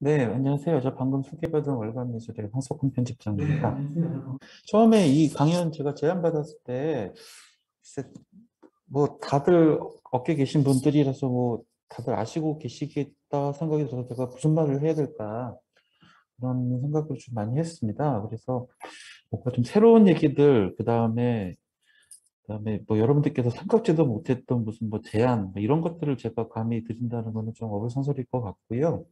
네, 안녕하세요. 저 방금 소개받은 월간미술의 황석훈 편집장입니다. 처음에 이 강연 제가 제안받았을 때, 글쎄, 뭐 다들 업계 계신 분들이라서 뭐 다들 아시고 계시겠다 생각이 들어서 제가 무슨 말을 해야 될까 그런 생각을 좀 많이 했습니다. 그래서 뭔가 좀 새로운 얘기들, 그다음에 뭐 여러분들께서 생각지도 못했던 무슨 뭐 제안, 뭐 이런 것들을 제가 감히 드린다는 거는 좀 어불성설일 것 같고요.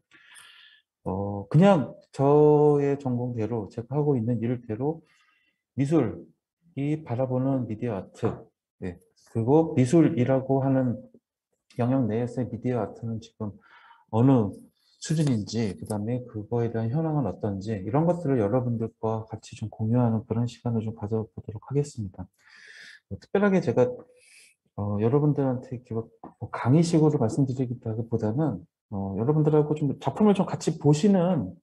그냥 저의 전공대로 제가 하고 있는 일대로 미술이 바라보는 미디어 아트, 네. 그리고 미술이라고 하는 영역 내에서의 미디어 아트는 지금 어느 수준인지, 그다음에 그거에 대한 현황은 어떤지, 이런 것들을 여러분들과 같이 좀 공유하는 그런 시간을 좀 가져보도록 하겠습니다. 특별하게 제가 여러분들한테 이렇게 뭐 강의식으로 말씀드리기보다는 여러분들하고 좀 작품을 좀 같이 보시면서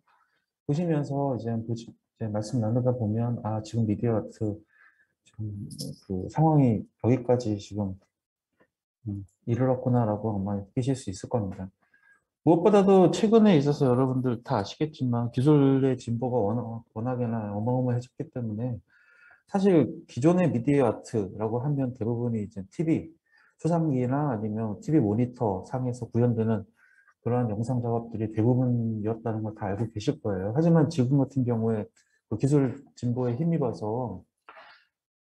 이제 말씀 나누다 보면, 아, 지금 미디어 아트 지금 그 상황이 여기까지 지금 이르렀구나라고 아마 느끼실 수 있을 겁니다. 무엇보다도 최근에 있어서 여러분들 다 아시겠지만 기술의 진보가 워낙에나 어마어마해졌기 때문에 사실 기존의 미디어 아트라고 하면 대부분이 이제 TV, 초상기나 아니면 TV 모니터 상에서 구현되는 그러한 영상 작업들이 대부분이었다는 걸 다 알고 계실 거예요. 하지만 지금 같은 경우에 그 기술 진보에 힘입어서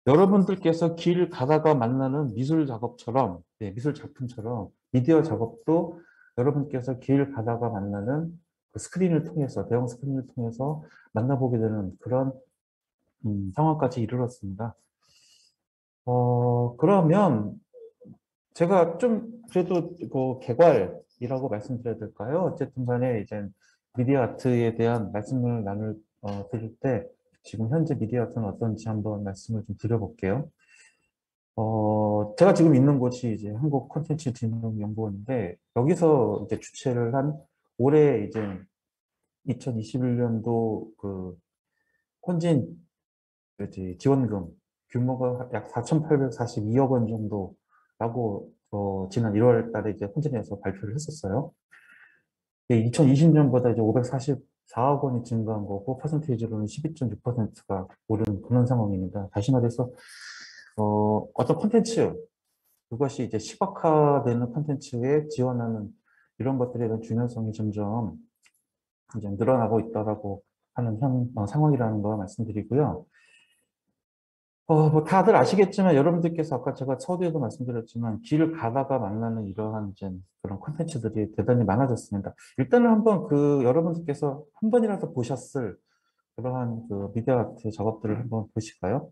여러분들께서 길 가다가 만나는 미술 작업처럼, 네, 미술 작품처럼 미디어 작업도 여러분께서 길 가다가 만나는 그 스크린을 통해서, 대형 스크린을 통해서 만나보게 되는 그런 상황까지 이르렀습니다. 그러면 제가 좀 그래도 그 개괄이라고 말씀드려야 될까요? 어쨌든 간에 이제 미디어 아트에 대한 말씀을 드릴 때 지금 현재 미디어 아트는 어떤지 한번 말씀을 좀 드려볼게요. 제가 지금 있는 곳이 이제 한국 콘텐츠 진흥연구원인데 여기서 이제 주최를 한 올해 이제 2021년도 그 콘진 지원금 규모가 약 4,842억 원 정도라고 지난 1월 달에 이제 콘진에서 발표를 했었어요. 2020년보다 이제 544억 원이 증가한 거고 퍼센테이지로는 12.6%가 오른 그런 상황입니다. 다시 말해서 어떤 콘텐츠 그것이 이제 시각화되는 콘텐츠에 지원하는 이런 것들에 대한 중요성이 점점 이제 늘어나고 있다라고 하는 상황이라는 거 말씀드리고요. 뭐 다들 아시겠지만 여러분들께서 아까 제가 서두에도 말씀드렸지만 길을 가다가 만나는 이러한 이제 그런 콘텐츠들이 대단히 많아졌습니다. 일단은 한번 그 여러분들께서 한 번이라도 보셨을 그러한 그 미디어 아트 작업들을 한번 보실까요?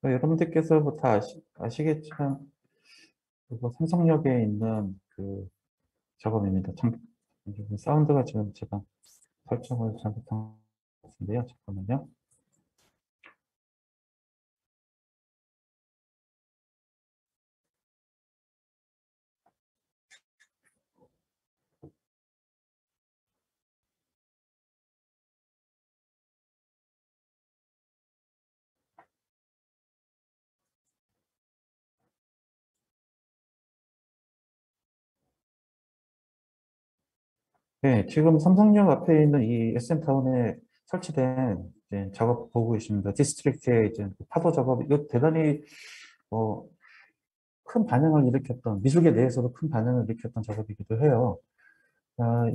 여러분들께서 뭐 다 아시겠지만 그거 삼성역에 있는 그 작업입니다. 참 사운드가 지금 제가 설정을 잘못한 것 같은데요. 잠깐만요. 네, 지금 삼성역 앞에 있는 이 SM타운에 설치된 이제 작업 보고 계십니다. 디스트릭트의 이제 그 파도 작업, 이거 대단히 어, 큰 반응을 일으켰던, 미술계 내에서도 큰 반응을 일으켰던 작업이기도 해요.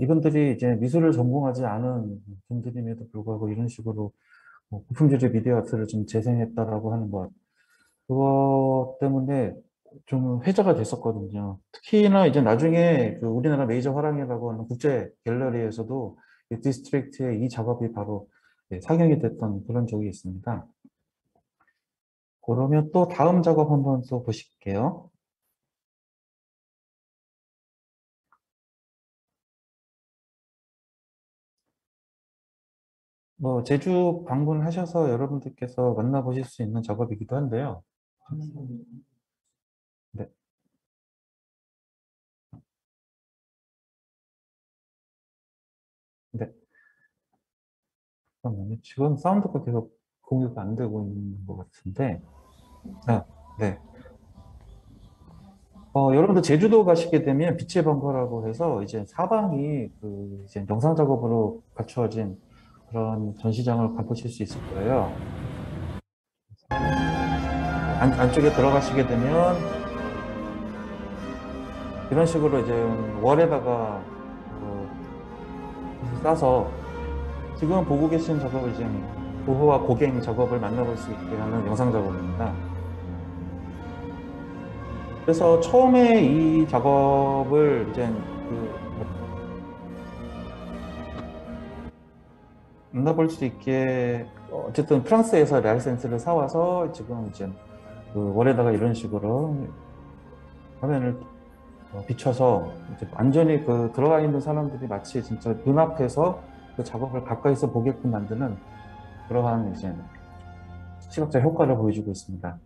이분들이 이제 미술을 전공하지 않은 분들임에도 불구하고 이런 식으로 뭐 고품질의 미디어 아트를 좀 재생했다라고 하는 것, 그것 때문에 좀 회자가 됐었거든요. 특히나 이제 나중에 그 우리나라 메이저 화랑이라고 하는 국제 갤러리에서도 이 디스트릭트의 이 작업이 바로 상영이 됐던 그런 적이 있습니다. 그러면 또 다음 작업 한번 또 보실게요. 뭐 제주 방문하셔서 여러분들께서 만나보실 수 있는 작업이기도 한데요. 네. 근데 잠깐만요. 지금 사운드가 계속 공유가 안 되고 있는 것 같은데. 아, 네. 여러분들 제주도 가시게 되면 빛의 벙커라고 해서 이제 사방이 그 이제 영상 작업으로 갖추어진 그런 전시장을 가보실 수 있을 거예요. 안쪽에 들어가시게 되면 이런 식으로 이제 월에다가 싸서 지금 보고 계신 작업을 이제 고흐와 고갱 작업을 만나볼 수 있게 하는 영상 작업입니다. 그래서 처음에 이 작업을 이제 만나볼 수 있게 어쨌든 프랑스에서 라이센스를 사와서 지금 이제 그 월에다가 이런 식으로 화면을 비춰서 이제 완전히 그 들어가 있는 사람들이 마치 진짜 눈앞에서 그 작업을 가까이서 보게끔 만드는 그러한 이제 시각적 효과를 보여주고 있습니다.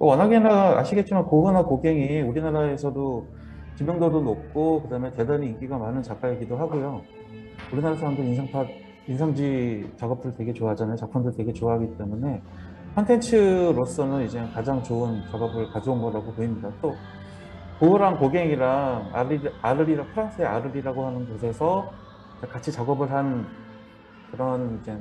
워낙에나 아시겠지만 고흐나 고갱이 우리나라에서도知名도도 높고 그다음에 대단히 인기가 많은 작가이기도 하고요. 우리나라 사람들 인상지 작업들 되게 좋아하잖아요. 작품들 되게 좋아하기 때문에 콘텐츠로서는 이제 가장 좋은 작업을 가져온 거라고 보입니다. 또 고흐랑 고갱이랑 아르리라 프랑스의 아르리라고 하는 곳에서 같이 작업을 한 그런 이제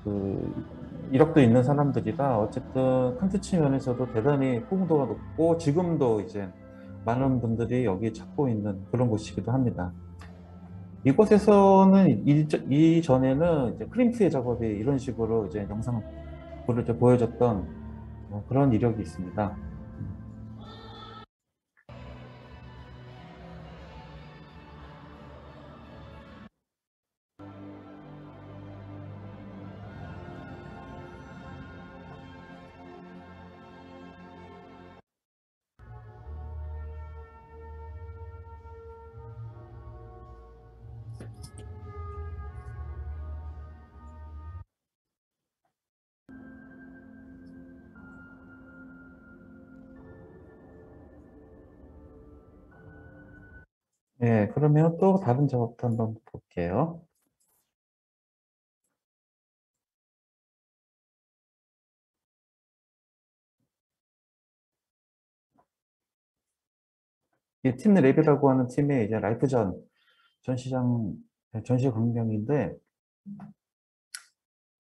그 이력도 있는 사람들이라 어쨌든 콘텐츠 면에서도 대단히 호응도가 높고 지금도 이제 많은 분들이 여기 찾고 있는 그런 곳이기도 합니다. 이곳에서는 이전에는 이제 클림트의 작업이 이런 식으로 이제 영상으로 이제 보여줬던 그런 이력이 있습니다. 네, 그러면 또 다른 작업도 한번 볼게요. 이 팀 랩이라고 하는 팀의 이제 라이프전 전시장 전시 광경인데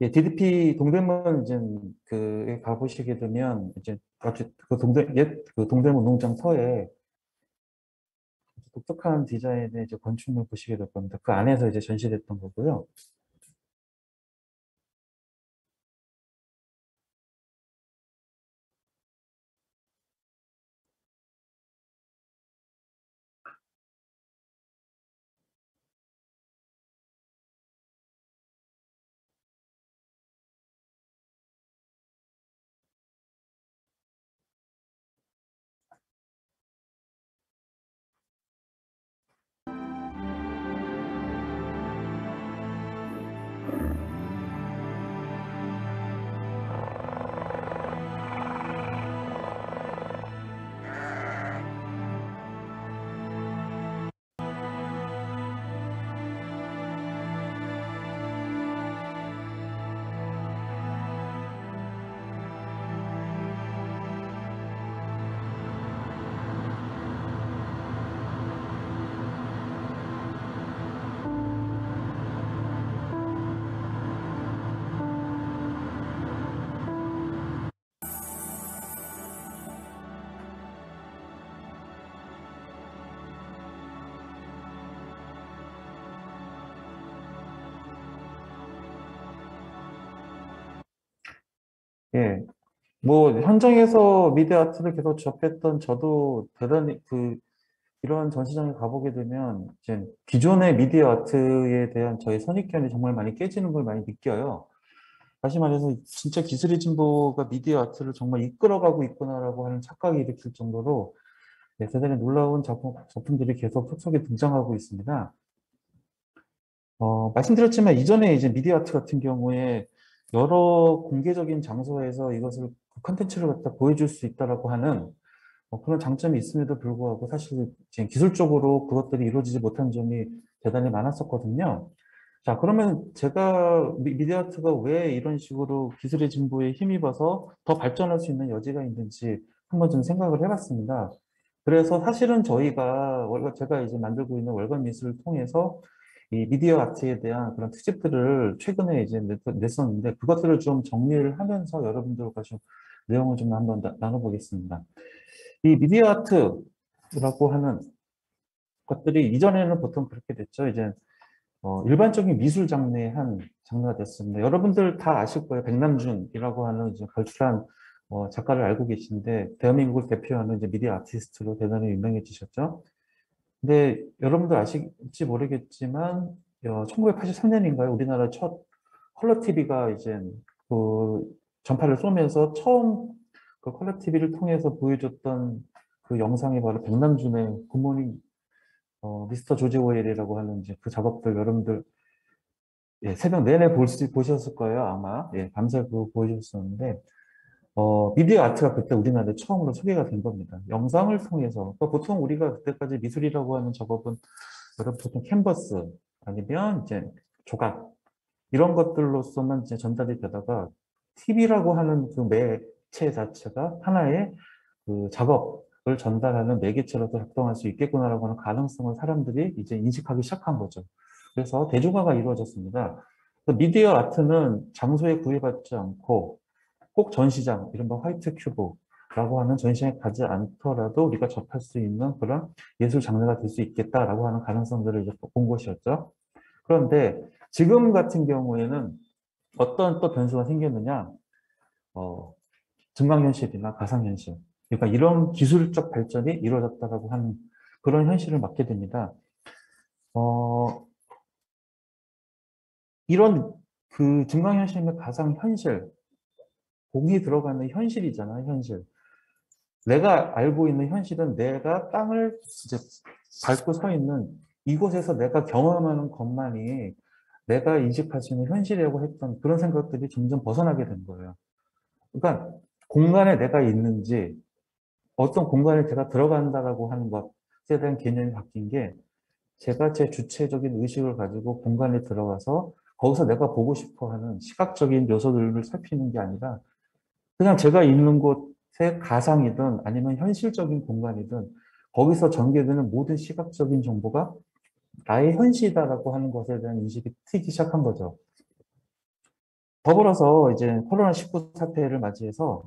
예, DDP 동대문 이제 그 가보시게 되면 이제 그 옛그 동대문 농장 터에 독특한 디자인의 이제 건축물 보시게 될 겁니다. 그 안에서 이제 전시됐던 거고요. 예, 뭐 현장에서 미디어 아트를 계속 접했던 저도 대단히 이런 전시장에 가보게 되면 이제 기존의 미디어 아트에 대한 저의 선입견이 정말 많이 깨지는 걸 많이 느껴요. 다시 말해서 진짜 기술의 진보가 미디어 아트를 정말 이끌어가고 있구나라고 하는 착각이 일으킬 정도로 네, 대단히 놀라운 작품들이 계속 속속에 등장하고 있습니다. 말씀드렸지만 이전에 이제 미디어 아트 같은 경우에 여러 공개적인 장소에서 이것을 그 컨텐츠를 갖다 보여줄 수 있다라고 하는 그런 장점이 있음에도 불구하고 사실 지금 기술적으로 그것들이 이루어지지 못한 점이 대단히 많았었거든요. 자, 그러면 제가 미디어 아트가 왜 이런 식으로 기술의 진보에 힘입어서 더 발전할 수 있는 여지가 있는지 한번 좀 생각을 해봤습니다. 그래서 사실은 제가 이제 만들고 있는 월간 미술을 통해서 이 미디어 아트에 대한 그런 특집들을 최근에 이제 냈었는데 그것들을 좀 정리를 하면서 여러분들과 좀 내용을 좀 한번 나눠보겠습니다. 이 미디어 아트라고 하는 것들이 이전에는 보통 그렇게 됐죠. 이제 일반적인 미술 장르의 한 장르가 됐습니다. 여러분들 다 아실 거예요. 백남준이라고 하는 이제 걸출한 작가를 알고 계신데 대한민국을 대표하는 이제 미디어 아티스트로 대단히 유명해지셨죠. 근데 여러분들 아실지 모르겠지만 1983년인가요? 우리나라 첫 컬러 TV가 이제 그 전파를 쏘면서 처음 그 컬러 TV를 통해서 보여줬던 그 영상이 바로 백남준의 굿모닝 미스터 조지 오웰이라고 하는 이제 그 작업들 여러분들 예, 새벽 내내 보셨을 거예요, 아마. 예, 밤새 그거 보여줬었는데, 미디어 아트가 그때 우리나라에 처음으로 소개가 된 겁니다. 영상을 통해서. 그러니까 보통 우리가 그때까지 미술이라고 하는 작업은, 여러분 보통 캔버스, 아니면 이제 조각, 이런 것들로서만 이제 전달이 되다가, TV라고 하는 그 매체 자체가 하나의 그 작업을 전달하는 매개체로도 작동할 수 있겠구나라고 하는 가능성을 사람들이 이제 인식하기 시작한 거죠. 그래서 대중화가 이루어졌습니다. 미디어 아트는 장소에 구애받지 않고 꼭 전시장, 이른바 화이트 큐브라고 하는 전시장에 가지 않더라도 우리가 접할 수 있는 그런 예술 장르가 될 수 있겠다라고 하는 가능성들을 이제 본 것이었죠. 그런데 지금 같은 경우에는 어떤 또 변수가 생겼느냐, 어, 증강현실이나 가상현실. 그러니까 이런 기술적 발전이 이루어졌다라고 하는 그런 현실을 맞게 됩니다. 어, 이런 그 증강현실과 가상현실, 공이 들어가는 현실이잖아요, 현실. 내가 알고 있는 현실은 내가 땅을 이제 밟고 서 있는 이곳에서 내가 경험하는 것만이 내가 인식할 수 있는 현실이라고 했던 그런 생각들이 점점 벗어나게 된 거예요. 그러니까 공간에 내가 있는지 어떤 공간에 제가 들어간다라고 하는 것에 대한 개념이 바뀐 게 제가 제 주체적인 의식을 가지고 공간에 들어가서 거기서 내가 보고 싶어 하는 시각적인 요소들을 살피는 게 아니라 그냥 제가 있는 곳의 가상이든 아니면 현실적인 공간이든 거기서 전개되는 모든 시각적인 정보가 나의 현실이다라고 하는 것에 대한 인식이 트이기 시작한 거죠. 더불어서 이제 코로나19 사태를 맞이해서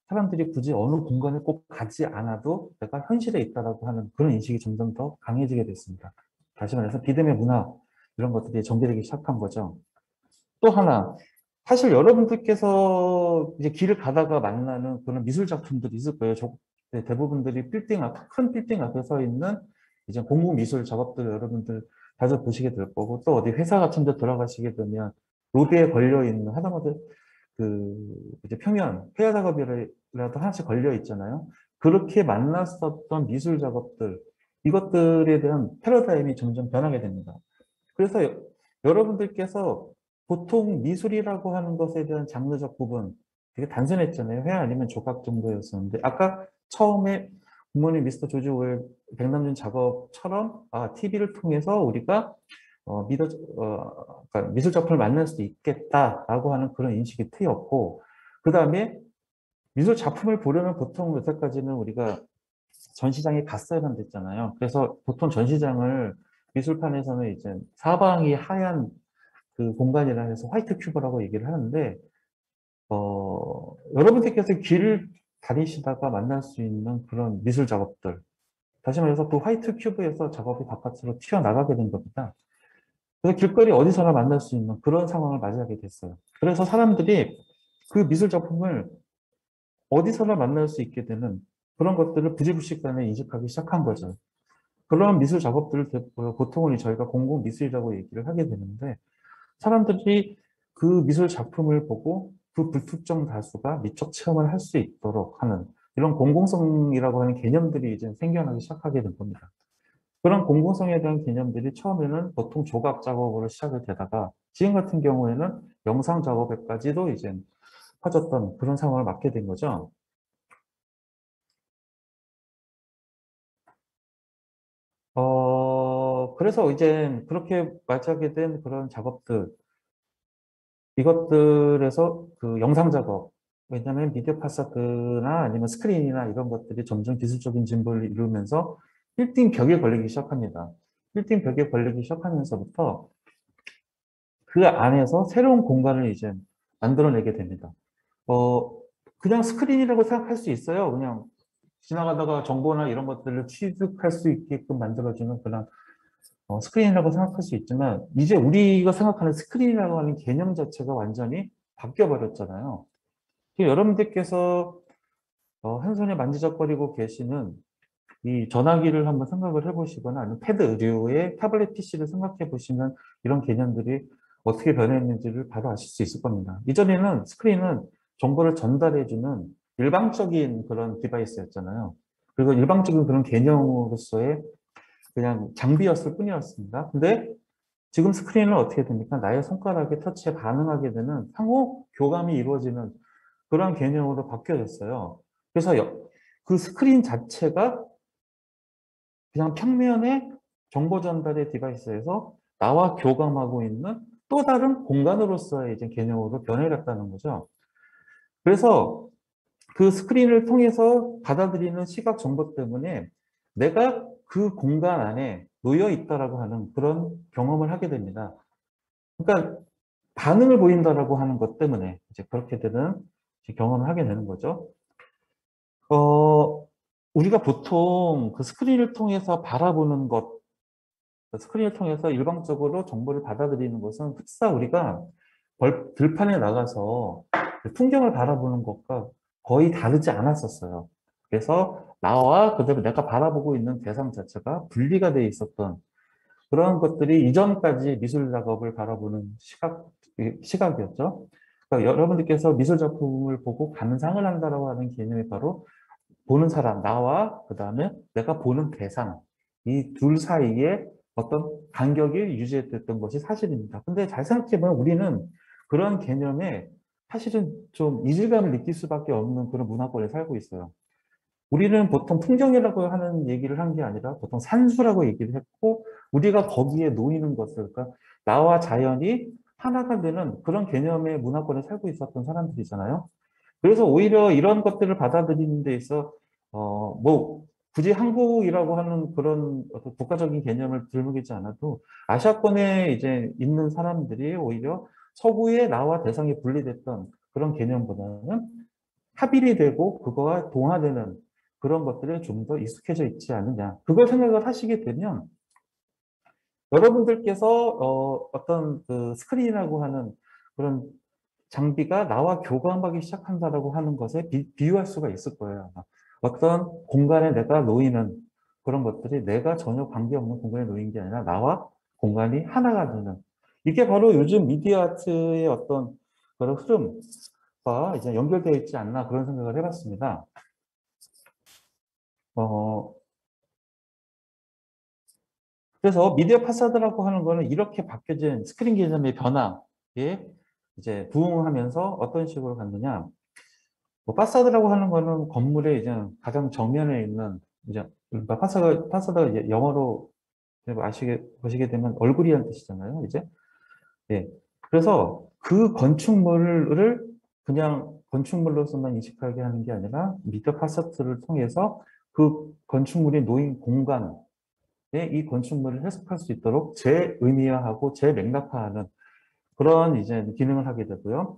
사람들이 굳이 어느 공간에 꼭 가지 않아도 내가 현실에 있다라고 하는 그런 인식이 점점 더 강해지게 됐습니다. 다시 말해서 비대면 문화 이런 것들이 전개되기 시작한 거죠. 또 하나, 사실 여러분들께서 이제 길을 가다가 만나는 그런 미술 작품들이 있을 거예요. 네, 대부분들이 큰 빌딩 앞에 서 있는 이제 공무 미술 작업들을 여러분들 자주 보시게 될 거고, 또 어디 회사 같은 데 들어가시게 되면 로비에 걸려 있는 하다못해 이제 표면, 회화 작업이라도 하나씩 걸려 있잖아요. 그렇게 만났었던 미술 작업들, 이것들에 대한 패러다임이 점점 변하게 됩니다. 그래서 여러분들께서 보통 미술이라고 하는 것에 대한 장르적 부분 되게 단순했잖아요. 회 아니면 조각 정도였었는데 아까 처음에 굿모닝 미스터 조지 오웰 백남준 작업처럼 TV를 통해서 우리가 그러니까 미술 작품을 만날 수도 있겠다라고 하는 그런 인식이 트였고 그 다음에 미술 작품을 보려면 보통 여태까지는 우리가 전시장에 갔어야만 됐잖아요. 그래서 보통 전시장을 미술판에서는 이제 사방이 하얀 그 공간이라 해서 화이트 큐브라고 얘기를 하는데, 여러분들께서 길을 다니시다가 만날 수 있는 그런 미술 작업들. 다시 말해서 그 화이트 큐브에서 작업이 바깥으로 튀어나가게 된 겁니다. 그래서 길거리 어디서나 만날 수 있는 그런 상황을 맞이하게 됐어요. 그래서 사람들이 그 미술 작품을 어디서나 만날 수 있게 되는 그런 것들을 부지불식간에 인식하기 시작한 거죠. 그런 미술 작업들을 보통은 저희가 공공 미술이라고 얘기를 하게 되는데 사람들이 그 미술 작품을 보고 그 불특정 다수가 미적 체험을 할 수 있도록 하는 이런 공공성이라고 하는 개념들이 이제 생겨나기 시작하게 된 겁니다. 그런 공공성에 대한 개념들이 처음에는 보통 조각 작업으로 시작이 되다가 지금 같은 경우에는 영상 작업에까지도 이제 퍼졌던 그런 상황을 맞게 된 거죠. 그래서 이제 그렇게 맞이하게 된 그런 작업들, 이것들에서 그 영상 작업, 왜냐하면 미디어 파사드나 아니면 스크린이나 이런 것들이 점점 기술적인 진보를 이루면서 빌딩 벽에 걸리기 시작합니다. 빌딩 벽에 걸리기 시작하면서부터 그 안에서 새로운 공간을 이제 만들어내게 됩니다. 어, 그냥 스크린이라고 생각할 수 있어요. 그냥 지나가다가 정보나 이런 것들을 취득할 수 있게끔 만들어주는 그런 스크린이라고 생각할 수 있지만 이제 우리가 생각하는 스크린이라고 하는 개념 자체가 완전히 바뀌어 버렸잖아요. 여러분들께서 한 손에 만지작거리고 계시는 이 전화기를 한번 생각을 해보시거나 아니면 패드류의 타블렛 PC를 생각해 보시면 이런 개념들이 어떻게 변했는지를 바로 아실 수 있을 겁니다. 이전에는 스크린은 정보를 전달해주는 일방적인 그런 디바이스였잖아요. 그리고 일방적인 그런 개념으로서의 그냥 장비였을 뿐이었습니다. 근데 지금 스크린은 어떻게 됩니까? 나의 손가락의 터치에 반응하게 되는 상호 교감이 이루어지는 그런 개념으로 바뀌어졌어요. 그래서 그 스크린 자체가 그냥 평면의 정보 전달의 디바이스에서 나와 교감하고 있는 또 다른 공간으로서의 이제 개념으로 변해갔다는 거죠. 그래서 그 스크린을 통해서 받아들이는 시각 정보 때문에 내가 그 공간 안에 놓여 있다라고 하는 그런 경험을 하게 됩니다. 그러니까 반응을 보인다라고 하는 것 때문에 이제 그렇게 되는 경험을 하게 되는 거죠. 우리가 보통 그 스크린을 통해서 바라보는 것, 스크린을 통해서 일방적으로 정보를 받아들이는 것은 흡사 우리가 들판에 나가서 그 풍경을 바라보는 것과 거의 다르지 않았었어요. 그래서 나와 그대로 내가 바라보고 있는 대상 자체가 분리가 돼 있었던 그런 것들이 이전까지 미술 작업을 바라보는 시각이었죠. 그러니까 여러분들께서 미술 작품을 보고 감상을 한다라고 하는 개념이 바로 보는 사람, 나와 그다음에 내가 보는 대상, 이 둘 사이에 어떤 간격이 유지됐던 것이 사실입니다. 근데 잘 생각해보면 우리는 그런 개념에 사실은 좀 이질감을 느낄 수밖에 없는 그런 문화권에 살고 있어요. 우리는 보통 풍경이라고 하는 얘기를 한 게 아니라 보통 산수라고 얘기를 했고 우리가 거기에 놓이는 것을 그러니까 나와 자연이 하나가 되는 그런 개념의 문화권에 살고 있었던 사람들이잖아요. 그래서 오히려 이런 것들을 받아들이는 데 있어 뭐 굳이 한국이라고 하는 그런 어떤 국가적인 개념을 들먹이지 않아도 아시아권에 이제 있는 사람들이 오히려 서구의 나와 대상이 분리됐던 그런 개념보다는 합일이 되고 그거와 동화되는 그런 것들에 좀 더 익숙해져 있지 않느냐. 그걸 생각을 하시게 되면 여러분들께서 어떤 그 스크린이라고 하는 그런 장비가 나와 교감하기 시작한다라고 하는 것에 비유할 수가 있을 거예요. 어떤 공간에 내가 놓이는 그런 것들이 내가 전혀 관계없는 공간에 놓인 게 아니라 나와 공간이 하나가 되는 이게 바로 요즘 미디어 아트의 어떤 그런 흐름과 이제 연결되어 있지 않나 그런 생각을 해봤습니다. 어, 그래서 미디어 파사드라고 하는 거는 이렇게 바뀌어진 스크린 개념의 변화에 이제 부응하면서 어떤 식으로 갔느냐. 뭐 파사드라고 하는 거는 건물의 이제 가장 정면에 있는 이제 그러니까 파사드가 이제 영어로 보시게 되면 얼굴이라는 뜻이잖아요. 이제 예. 그래서 그 건축물을 그냥 건축물로서만 인식하게 하는 게 아니라 미디어 파사드를 통해서 그 건축물이 놓인 공간에 이 건축물을 해석할 수 있도록 재의미화하고 재맥락화하는 그런 이제 기능을 하게 되고요.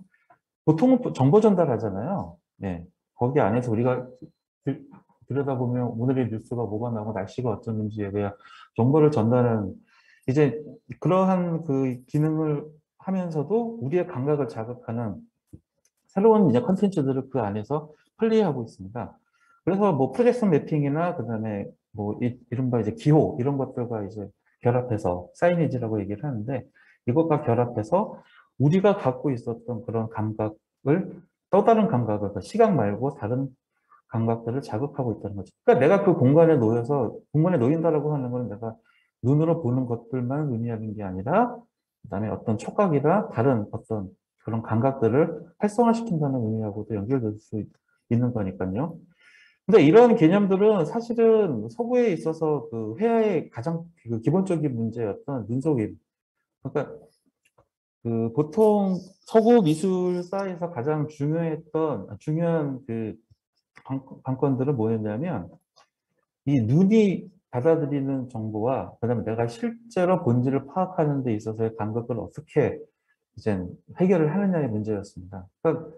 보통은 정보 전달하잖아요. 네. 거기 안에서 우리가 들여다보면 오늘의 뉴스가 뭐가 나오고 날씨가 어쩌는지에 대한 정보를 전달하는 이제 그러한 그 기능을 하면서도 우리의 감각을 자극하는 새로운 이제 컨텐츠들을 그 안에서 플레이하고 있습니다. 그래서 뭐 프로젝션 매핑이나 그다음에 뭐 이른바 이제 기호 이런 것들과 이제 결합해서 사이니지라고 얘기를 하는데 이것과 결합해서 우리가 갖고 있었던 그런 감각을 또 다른 감각을 시각 말고 다른 감각들을 자극하고 있다는 거죠. 그러니까 내가 그 공간에 놓여서 공간에 놓인다라고 하는 건 내가 눈으로 보는 것들만 의미하는 게 아니라 그다음에 어떤 촉각이나 다른 어떤 그런 감각들을 활성화시킨다는 의미하고도 연결될 수 있는 거니까요. 근데 이런 개념들은 사실은 서구에 있어서 그 회화의 가장 그 기본적인 문제였던 눈속임. 그러니까 그 보통 서구 미술사에서 가장 중요한 그 관건들은 뭐였냐면 이 눈이 받아들이는 정보와 그다음에 내가 실제로 본질을 파악하는 데 있어서의 감각을 어떻게 이제 해결을 하느냐의 문제였습니다. 그러니까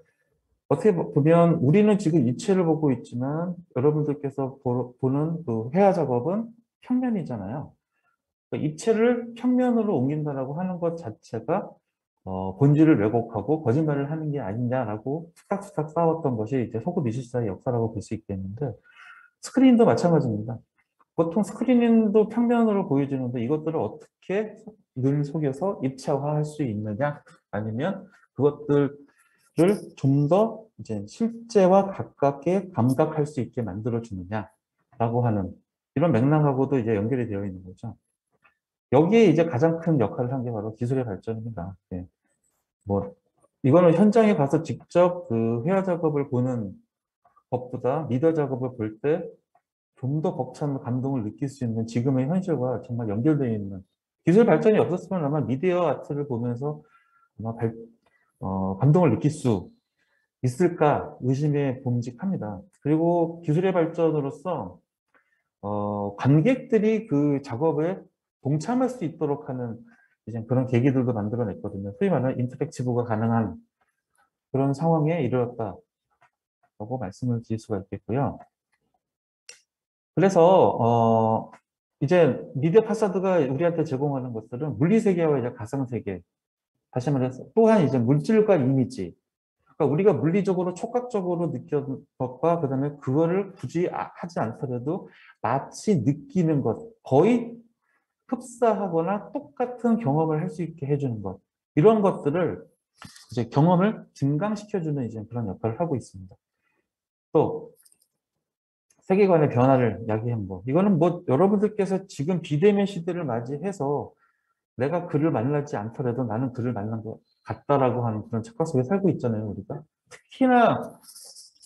어떻게 보면 우리는 지금 입체를 보고 있지만 여러분들께서 보는 그 회화 작업은 평면이잖아요. 그러니까 입체를 평면으로 옮긴다라고 하는 것 자체가 본질을 왜곡하고 거짓말을 하는 게 아니냐라고 툭탁툭탁 싸웠던 것이 이제 서구 미술사의 역사라고 볼 수 있겠는데 스크린도 마찬가지입니다. 보통 스크린도 평면으로 보여지는데 이것들을 어떻게 눈 속여서 입체화할 수 있느냐 아니면 그것들을 좀 더 이제 실제와 가깝게 감각할 수 있게 만들어 주느냐라고 하는 이런 맥락하고도 이제 연결이 되어 있는 거죠. 여기에 이제 가장 큰 역할을 한 게 바로 기술의 발전입니다. 예. 뭐 이거는 현장에 가서 직접 그 회화 작업을 보는 것보다 미디어 작업을 볼 때 좀 더 벅찬 감동을 느낄 수 있는 지금의 현실과 정말 연결되어 있는 기술 발전이 없었으면 아마 미디어 아트를 보면서 아마 감동을 느낄 수 있을까 의심에 봄직합니다. 그리고 기술의 발전으로서 관객들이 그 작업에 동참할 수 있도록 하는 이제 그런 계기들도 만들어냈거든요. 소위 말하는 인터랙티브가 가능한 그런 상황에 이르렀다라고 말씀을 드릴 수가 있겠고요. 그래서 이제 미디어 파사드가 우리한테 제공하는 것들은 물리세계와 이제 가상세계, 다시 말해서 또한 이제 물질과 이미지, 그러니까 우리가 물리적으로 촉각적으로 느끼는 것과 그다음에 그거를 굳이 하지 않더라도 마치 느끼는 것, 거의 흡사하거나 똑같은 경험을 할 수 있게 해주는 것, 이런 것들을 이제 경험을 증강시켜주는 이제 그런 역할을 하고 있습니다. 또 세계관의 변화를 야기한 거. 이거는 뭐 여러분들께서 지금 비대면 시대를 맞이해서 내가 그를 만나지 않더라도 나는 그를 만난 것 같다라고 하는 그런 착각 속에 살고 있잖아요, 우리가. 특히나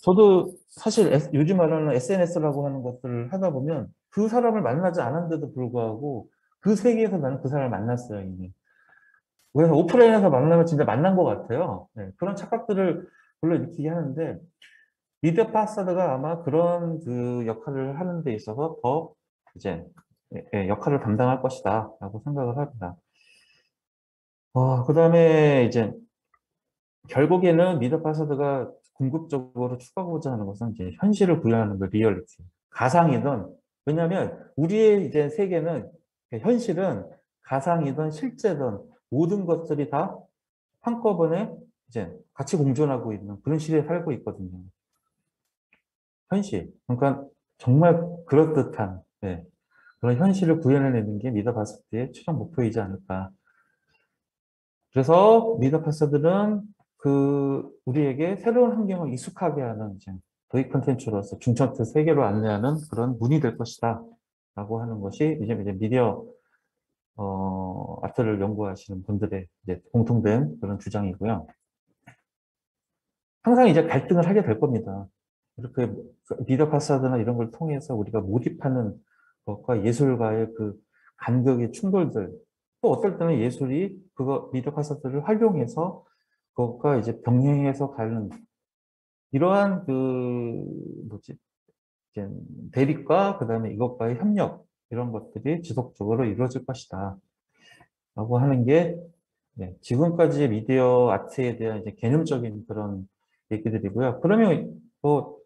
저도 사실 요즘 말하는 SNS라고 하는 것들을 하다 보면 그 사람을 만나지 않았는데도 불구하고 그 세계에서 나는 그 사람을 만났어요, 이미. 그래서 오프라인에서 만나면 진짜 만난 것 같아요. 네, 그런 착각들을 불러일으키게 하는데 미디어 파사드가 아마 그런 그 역할을 하는 데 있어서 더 이제 역할을 담당할 것이다라고 생각을 합니다. 그다음에 이제 결국에는 미디어 파사드가 궁극적으로 추구하고자 하는 것은 이제 현실을 구현하는 거, 리얼리티. 가상이든 왜냐하면 우리의 이제 세계는 현실은 가상이든 실제든 모든 것들이 다 한꺼번에 이제 같이 공존하고 있는 그런 시대에 살고 있거든요. 현실. 그러니까 정말 그럴듯한 그런 현실을 구현해내는 게 미더파사드의 최종 목표이지 않을까. 그래서 미더파사드는 그 우리에게 새로운 환경을 익숙하게 하는 이제 도입 콘텐츠로서 중천트 세계로 안내하는 그런 문이 될 것이다. 라고 하는 것이 이제 미디어 아트를 연구하시는 분들의 이제 공통된 그런 주장이고요. 항상 이제 갈등을 하게 될 겁니다. 이렇게 미디어 파사드나 이런 걸 통해서 우리가 몰입하는 것과 예술가의 그 간극의 충돌들, 또 어떨 때는 예술이 그거 미디어 파사드를 활용해서 그것과 이제 병행해서 가는 이러한 그 뭐지 이제 대립과 그다음에 이것과의 협력 이런 것들이 지속적으로 이루어질 것이다. 라고 하는 게 지금까지의 미디어 아트에 대한 이제 개념적인 그런 얘기들이고요. 그러면 뭐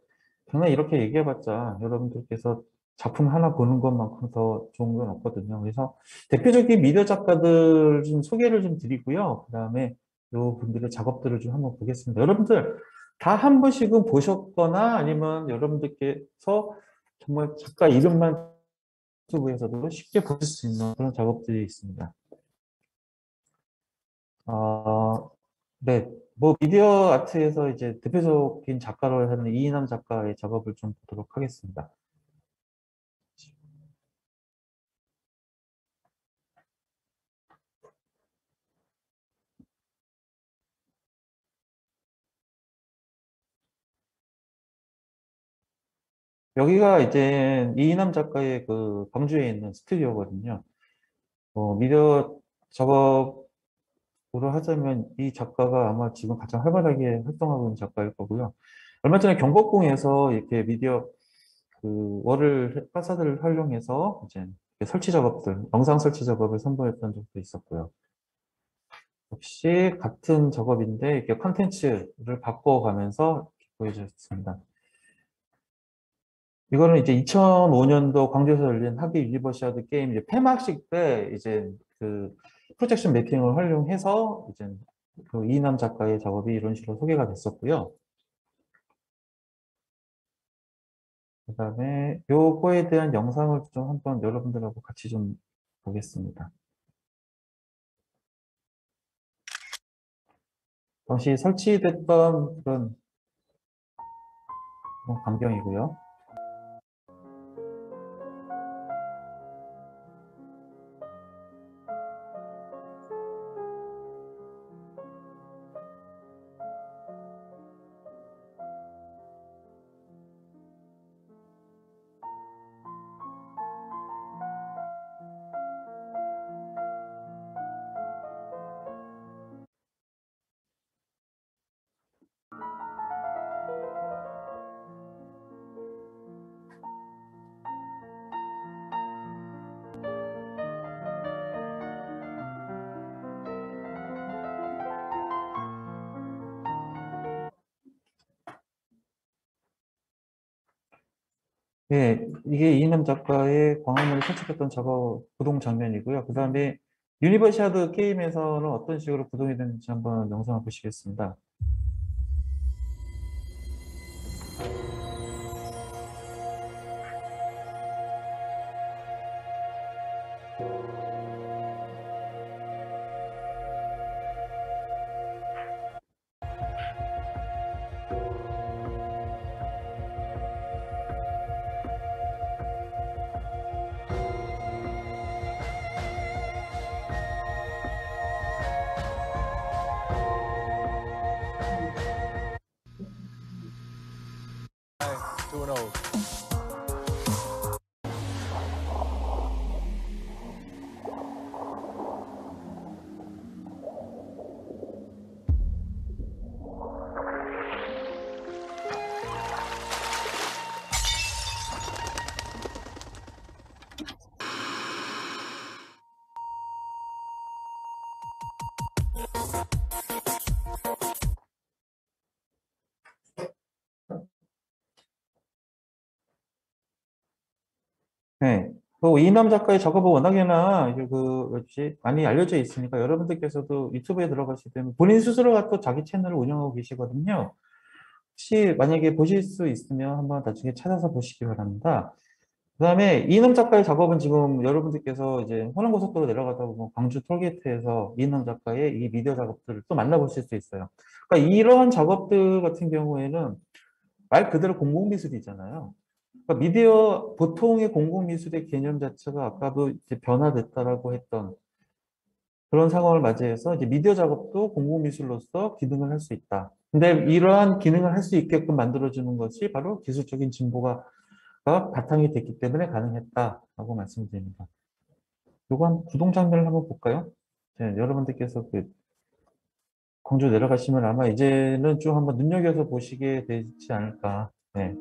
정말 이렇게 얘기해봤자 여러분들께서 작품 하나 보는 것만큼 더 좋은 건 없거든요. 그래서 대표적인 미디어 작가들 좀 소개를 좀 드리고요. 그 다음에 이 분들의 작업들을 좀 한번 보겠습니다. 여러분들 다 한 번씩은 보셨거나 아니면 여러분들께서 정말 작가 이름만 유튜브에서도 쉽게 보실 수 있는 그런 작업들이 있습니다. 네. 뭐 미디어 아트에서 이제 대표적인 작가로 하는 이인남 작가의 작업을 좀 보도록 하겠습니다. 여기가 이제 이인남 작가의 그 광주에 있는 스튜디오거든요. 미디어 작업으로 하자면 이 작가가 아마 지금 가장 활발하게 활동하고 있는 작가일 거고요. 얼마 전에 경복궁에서 이렇게 미디어 그 월을 파사드를 활용해서 이제 설치 작업들, 영상 설치 작업을 선보였던 적도 있었고요. 역시 같은 작업인데 이렇게 컨텐츠를 바꿔가면서 보여줬습니다. 이거는 이제 2005년도 광주에서 열린 하기 유니버시아드 게임 이제 폐막식 때 이제 그 프로젝션 매핑을 활용해서 이제 그 이남 작가의 작업이 이런 식으로 소개가 됐었고요. 그다음에 요거에 대한 영상을 좀 한번 여러분들하고 같이 좀 보겠습니다. 당시 설치됐던 그런 광경이고요. 네, 이게 이인남 작가의 광화문에 설치했던 작업 구동 장면이고요. 그 다음에 유니버시아드 게임에서는 어떤 식으로 구동이 되는지 한번 영상을 보시겠습니다. 네. 그 이남 작가의 작업은 워낙에나 이제 그 뭐지 많이 알려져 있으니까 여러분들께서도 유튜브에 들어가시게 되면 본인 스스로가 또 자기 채널을 운영하고 계시거든요. 혹시 만약에 보실 수 있으면 한번 나중에 찾아서 보시기 바랍니다. 그다음에 이남 작가의 작업은 지금 여러분들께서 이제 호남고속도로 내려가다 보면 광주 톨게이트에서 이남 작가의 이 미디어 작업들을 또 만나보실 수 있어요. 그러니까 이러한 작업들 같은 경우에는 말 그대로 공공미술이잖아요. 그러니까 미디어 보통의 공공미술의 개념 자체가 아까도 이제 변화됐다라고 했던 그런 상황을 맞이해서 이제 미디어 작업도 공공미술로서 기능을 할 수 있다. 근데 이러한 기능을 할 수 있게끔 만들어주는 것이 바로 기술적인 진보가 바탕이 됐기 때문에 가능했다라고 말씀드립니다. 요거 한 구동 장면을 한번 볼까요? 네, 여러분들께서 그 광주 내려가시면 아마 이제는 좀 한번 눈여겨서 보시게 되지 않을까. 네.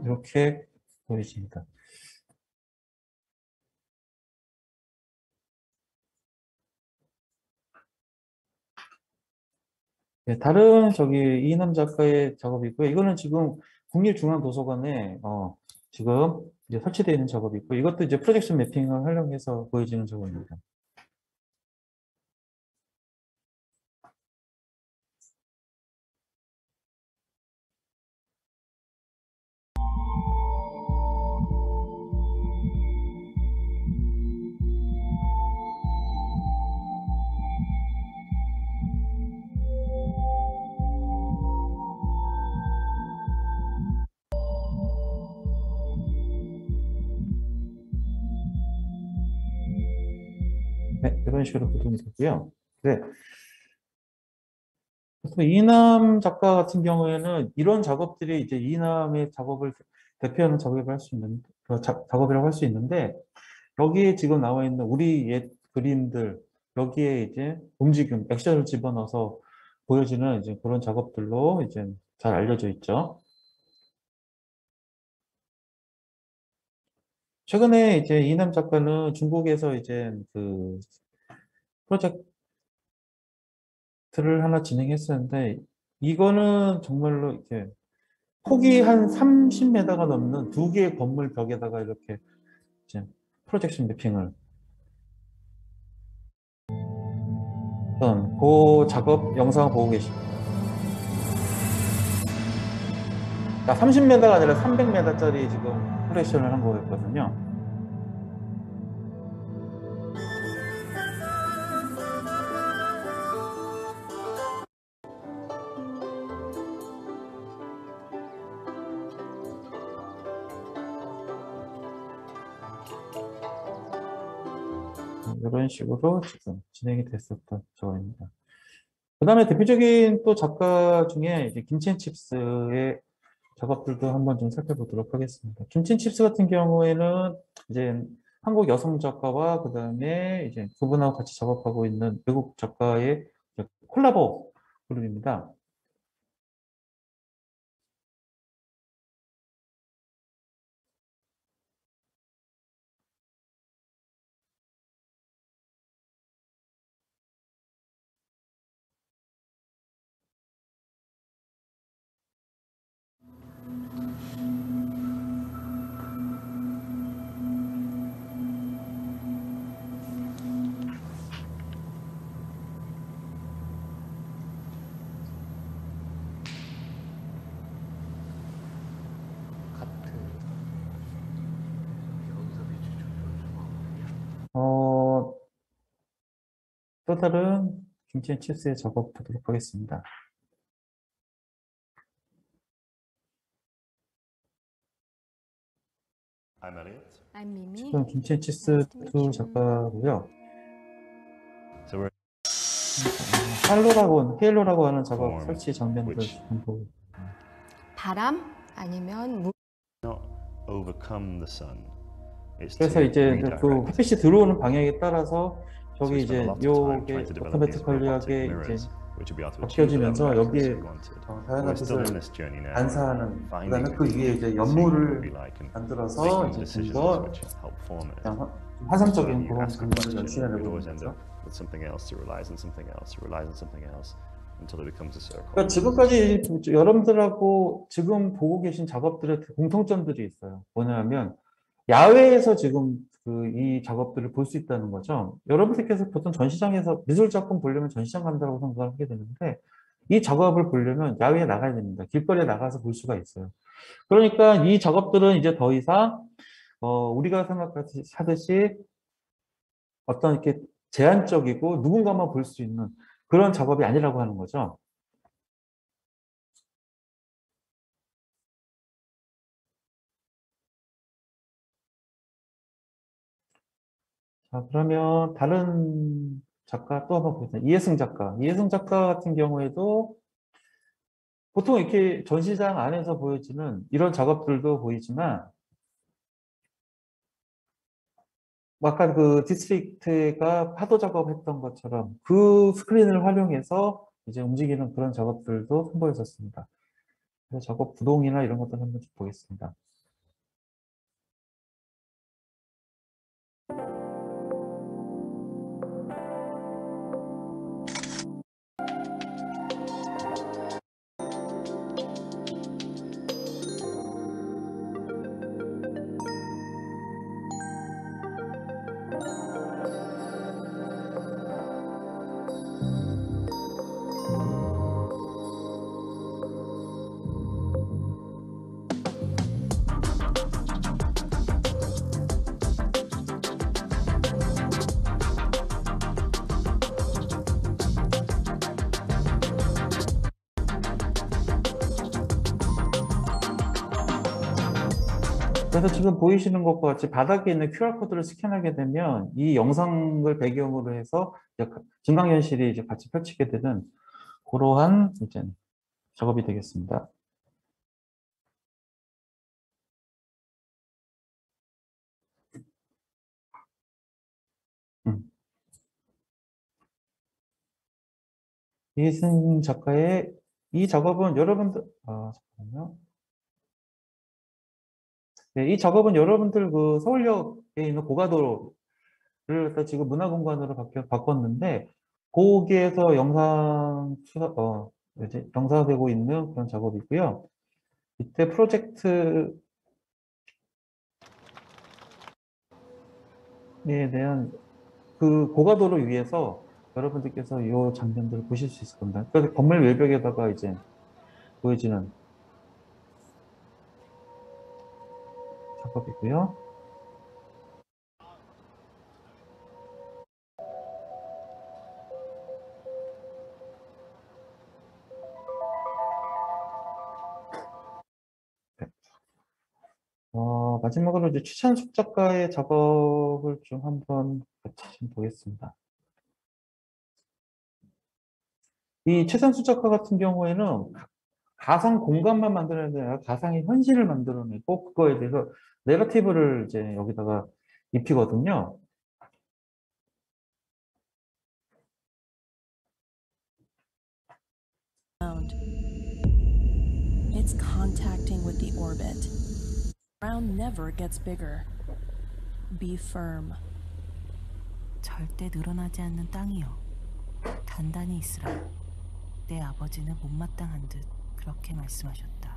이렇게 보여집니다. 네, 다른 이인남 작가의 작업이고요. 이거는 지금 국립중앙도서관에 지금 이제 설치되어 있는 작업이고, 이것도 이제 프로젝션 매핑을 활용해서 보여지는 작업입니다. 네, 이런 식으로 구동이 되고요. 네. 그래서 이남 작가 같은 경우에는 이런 작업들이 이제 이남의 작업을 대표하는 작업을 할 수 있는 작업이라고 할 수 있는데, 여기에 지금 나와 있는 우리 옛 그림들, 여기에 이제 움직임, 액션을 집어넣어서 보여지는 이제 그런 작업들로 이제 잘 알려져 있죠. 최근에 이제 이남 작가는 중국에서 이제 그 프로젝트를 하나 진행했었는데, 이거는 정말로 이렇게 폭이 한 30m가 넘는 두 개의 건물 벽에다가 이렇게 이제 프로젝션 매핑을 했던 그 작업 영상을 보고 계십니다. 그러니까 30m가 아니라 300m짜리 지금 프로젝션을 한 거였거든요. 이런 식으로 지금 진행이 됐었던 작업입니다. 그 다음에 대표적인 또 작가 중에 이제 김첸칩스의 작업들도 한번 좀 살펴보도록 하겠습니다. 김첸칩스 같은 경우에는 이제 한국 여성 작가와 그 다음에 이제 그분하고 같이 작업하고 있는 외국 작가의 콜라보 그룹입니다. 또 다른 김첸칩스의 작업 보도록 하겠습니다. I'm Elliot. I'm Mimi. 지금 김첸치스도 작가고요. So we're 헤일로라고 하는 작업 설치 장면들 전부. 바람 아니면 물. not overcome the sun. It's 그래서 to 이제 redirect 그 it. 햇빛이 들어오는 방향에 따라서 So 저기 we spent a 이제 lot of time 요게 trying to develop these robotic 오토매티컬리하게 mirrors, 이제 which would be able to achieve the level 바뀌어지면서 of accuracy 여기에 we wanted. 다양한 We're still in 빛을 this journey now, 반사하는 finding 그다음에 그 위에 이제 seeing what it would be 연모를 like and 만들어서 making 이제 decisions 좀더 which help form it. 그냥 So 환상적인 when you 그런 ask a 장면을 question, 연출해내고 you'd always 있는 end 거죠. up with something else to relies on something else, to relies on something else, until it becomes a circle. 그러니까 지금까지 여러분들하고 지금 보고 계신 작업들의 공통점들이 있어요. 뭐냐면 야외에서 지금 이 작업들을 볼 수 있다는 거죠. 여러분들께서 보통 전시장에서 미술 작품 보려면 전시장 간다고 생각을 하게 되는데, 이 작업을 보려면 야외에 나가야 됩니다. 길거리에 나가서 볼 수가 있어요. 그러니까 이 작업들은 이제 더 이상 우리가 생각하듯이 어떤 이렇게 제한적이고 누군가만 볼 수 있는 그런 작업이 아니라고 하는 거죠. 자, 그러면 다른 작가 또 한번 보겠습니다. 이해승 작가. 이해승 작가 같은 경우에도 보통 이렇게 전시장 안에서 보여지는 이런 작업들도 보이지만, 아까 그 디스트릭트가 파도 작업했던 것처럼 그 스크린을 활용해서 이제 움직이는 그런 작업들도 선보였었습니다. 그래서 작업 구동이나 이런 것들 한번 좀 보겠습니다. 그래서 지금 보이시는 것과 같이 바닥에 있는 QR코드를 스캔하게 되면 이 영상을 배경으로 해서 이제 증강현실이 이제 같이 펼치게 되는 그러한 이제 작업이 되겠습니다. 이승 작가의 이 작업은 여러분들, 잠깐만요. 네, 이 작업은 여러분들 그 서울역에 있는 고가도로를 갖다 지금 문화공간으로 바꿨는데, 거기에서 이제 영상되고 있는 그런 작업이고요. 이때 프로젝트에 대한 그 고가도로 위에서 여러분들께서 이 장면들을 보실 수 있을 겁니다. 그래서 건물 외벽에다가 이제 보여지는 작업이고요. 네. 마지막으로 이제 최찬숙 작가의 작업을 좀 한번 같이 좀 보겠습니다. 이 최찬숙 작가 같은 경우에는 가상 공간만 만들어내는 게 아니라 가상의 현실을 만들어내고 그거에 대해서 내러티브를 이제 여기다가 입히거든요. It's contacting with the orbit. Ground never gets bigger. Be firm. 절대 늘어나지 않는 땅이여, 단단히 있으라. 내 아버지는 못마땅한 듯 그렇게 말씀하셨다.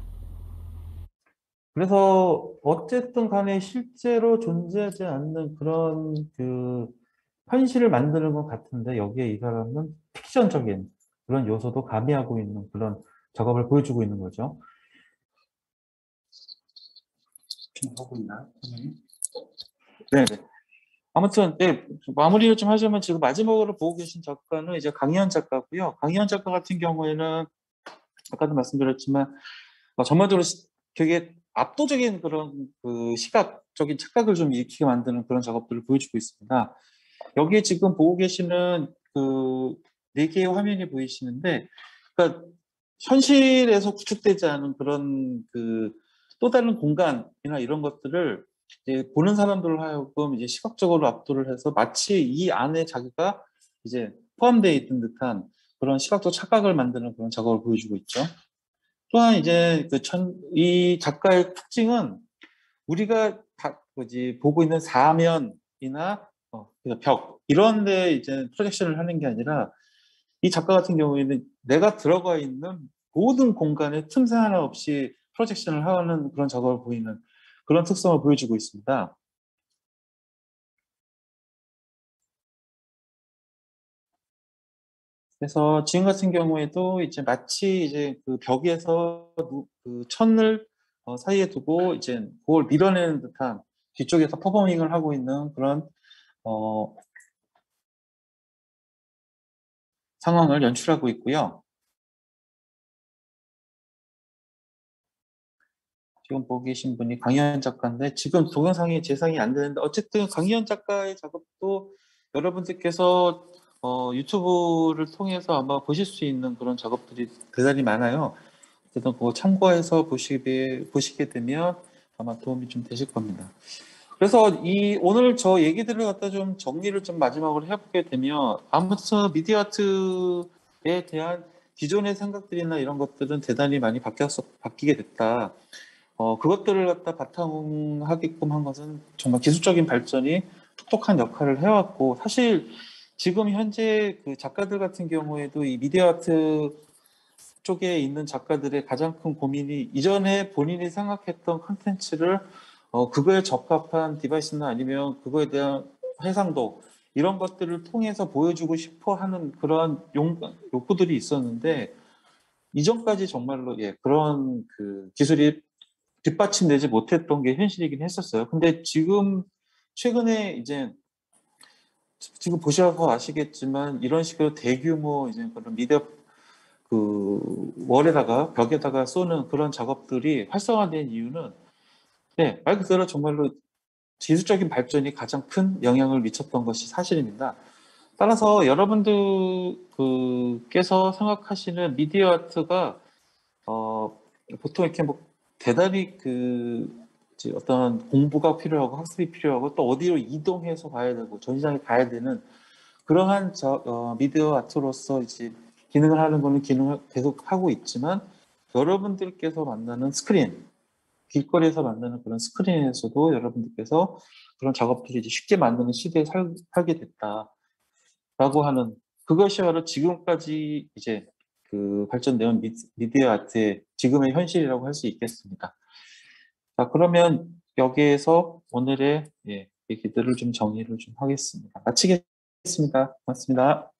그래서 어쨌든 간에 실제로 존재하지 않는 그런 그 현실을 만드는 것 같은데 여기에 이 사람은 픽션적인 그런 요소도 가미하고 있는 그런 작업을 보여주고 있는 거죠. 하고 있나요? 네. 아무튼 네, 마무리를 좀 하자면 지금 마지막으로 보고 계신 작가는 이제 강희연 작가고요. 강희연 작가 같은 경우에는 아까도 말씀드렸지만 전반적으로 되게 압도적인 그런 그 시각적인 착각을 좀 일으키게 만드는 그런 작업들을 보여주고 있습니다. 여기에 지금 보고 계시는 그 네 개의 화면이 보이시는데, 그러니까 현실에서 구축되지 않은 그런 그 또 다른 공간이나 이런 것들을 이제 보는 사람들로 하여금 이제 시각적으로 압도를 해서 마치 이 안에 자기가 이제 포함되어 있는 듯한 그런 시각적 착각을 만드는 그런 작업을 보여주고 있죠. 또한 이제 이 작가의 특징은 우리가 보고 있는 사면이나 벽 이런 데 이제 프로젝션을 하는 게 아니라 이 작가 같은 경우에는 내가 들어가 있는 모든 공간에 틈새 하나 없이 프로젝션을 하는 그런 작업을 보이는 그런 특성을 보여주고 있습니다. 그래서 지금 같은 경우에도 이제 마치 이제 그 벽에서 그 천을 사이에 두고 이제 그걸 밀어내는 듯한 뒤쪽에서 퍼포밍을 하고 있는 그런 상황을 연출하고 있고요. 지금 보고 계신 분이 강희연 작가인데 지금 동영상이 재생이 안 되는데 어쨌든 강희연 작가의 작업도 여러분들께서 유튜브를 통해서 아마 보실 수 있는 그런 작업들이 대단히 많아요. 어쨌든 그거 참고해서 보시게 되면 아마 도움이 좀 되실 겁니다. 그래서 오늘 저 얘기들을 갖다 좀 정리를 좀 마지막으로 해보게 되면 아무튼 미디어 아트에 대한 기존의 생각들이나 이런 것들은 대단히 많이 바뀌게 됐다. 그것들을 갖다 바탕하게끔 한 것은 정말 기술적인 발전이 톡톡한 역할을 해왔고, 사실 지금 현재 그 작가들 같은 경우에도 이 미디어 아트 쪽에 있는 작가들의 가장 큰 고민이 이전에 본인이 생각했던 컨텐츠를 그거에 적합한 디바이스나 아니면 그거에 대한 해상도 이런 것들을 통해서 보여주고 싶어 하는 그런 욕구들이 있었는데 이전까지 정말로 그런 그 기술이 뒷받침되지 못했던 게 현실이긴 했었어요. 근데 지금 최근에 이제 지금 보셔서 아시겠지만 이런 식으로 대규모 이제 그런 미디어 그 월에다가 벽에다가 쏘는 그런 작업들이 활성화된 이유는 네, 말 그대로 정말로 기술적인 발전이 가장 큰 영향을 미쳤던 것이 사실입니다. 따라서 여러분들께서 생각하시는 미디어 아트가 보통 이렇게 뭐 대단히 이제 어떤 공부가 필요하고 학습이 필요하고 또 어디로 이동해서 가야 되고 전시장에 가야 되는 그러한 미디어 아트로서 이제 기능을 하는 거는 기능을 계속 하고 있지만 여러분들께서 만나는 스크린, 길거리에서 만나는 그런 스크린에서도 여러분들께서 그런 작업들이 이제 쉽게 만드는 시대에 살게 됐다라고 하는 그것이 바로 지금까지 이제 발전되어 미디어 아트의 지금의 현실이라고 할 수 있겠습니다. 자, 그러면 여기에서 오늘의 얘기들을 좀 정리를 좀 하겠습니다. 마치겠습니다. 고맙습니다.